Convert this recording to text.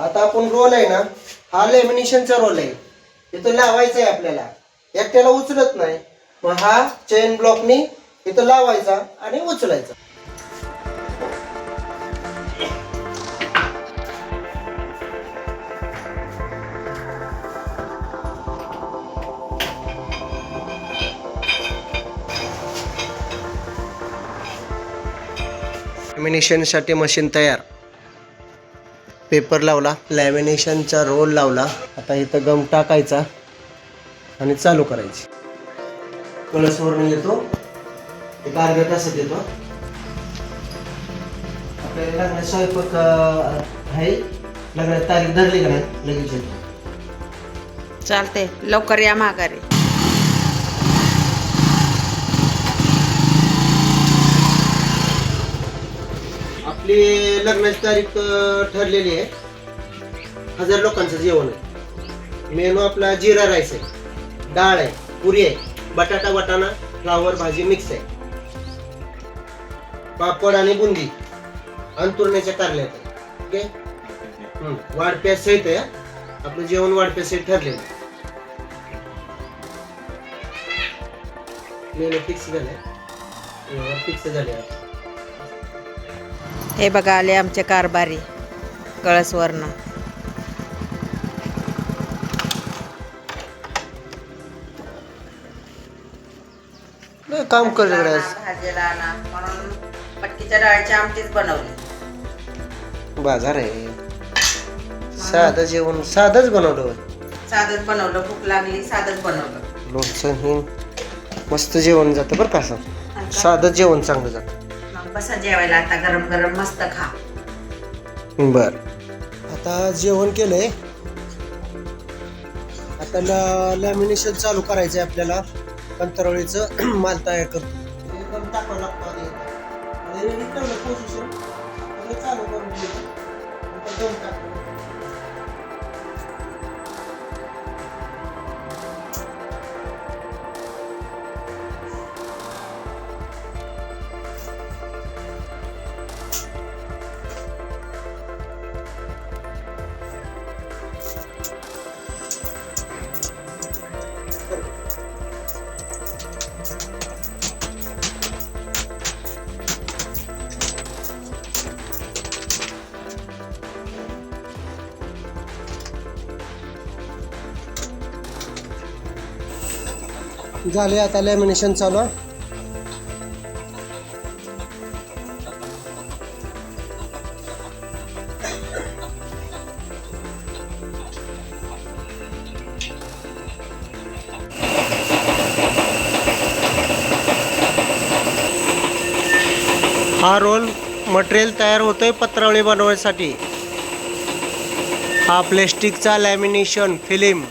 आता आपण रोल आहे ना, हा लॅमिनेशनचा रोल आहे. इथं लावायचा आहे आपल्याला, एकट्याला उचलत नाही. मग हा चेन ब्लॉकनी इथं लावायचा आणि उचलायचा. लॅमिनेशनसाठी मशीन तयार. पेपर लावला, लॅमिनेशनचा रोल लावला. आता इथं गम टाकायचा आणि चालू करायची. कळसवरून येतो, एक अर्ध्या तासात येतो. आपल्याला लग्नात स्वयंपाक आहे, लग्नात तारीख धरली का नाही लगेच येतो. चालते, लवकर या माघारी. आपली लग्नाची तारीख ठरलेली आहे. 1000 लोकांचं जेवण आहे. मेनू आपला जिरा राईस आहे, डाळ आहे, पुरी आहे, बटाटा वाटाणा फ्लावर भाजी मिक्स आहे, पापड आणि बुंदी, अंतुरण्याच्या कारल्या आहेत. ओके, वाढप्या सहित आहे. आपलं जेवण वाढप्या सहित ठरलेलं आहे. मेनू फिक्स झालंय, फिक्स झाले. हे बघा आले आमचे कारभारी कळसवरनं. काम करत भाजीला आणा म्हणून मटकीच्या डाळीची आमटीच बनवली. बाजार आहे. साधं जेवण साधंच बनवलं. साधंच बनवलं, भूक लागली साधंच बनवलं. लोणचं हे मस्त जेवण जातं बरं का. असं साधं जेवण चांगलं जातं. मग बसा जेवायला आता, गरम गरम मस्त खा. बर, आता जेवण केलंय. आता लॅमिनेशन चालू करायचंय आपल्याला. पंतरवळीचं माल तयार करतो. एकदम टाकावं लागतं आधी. पोझिशन चालू करून टाकतो. झाले, आता लॅमिनेशन चालू आहे. हा रोल मटेरियल तयार होतोय पत्रावळी बनवण्यासाठी. हा प्लॅस्टिकचा लॅमिनेशन फिल्म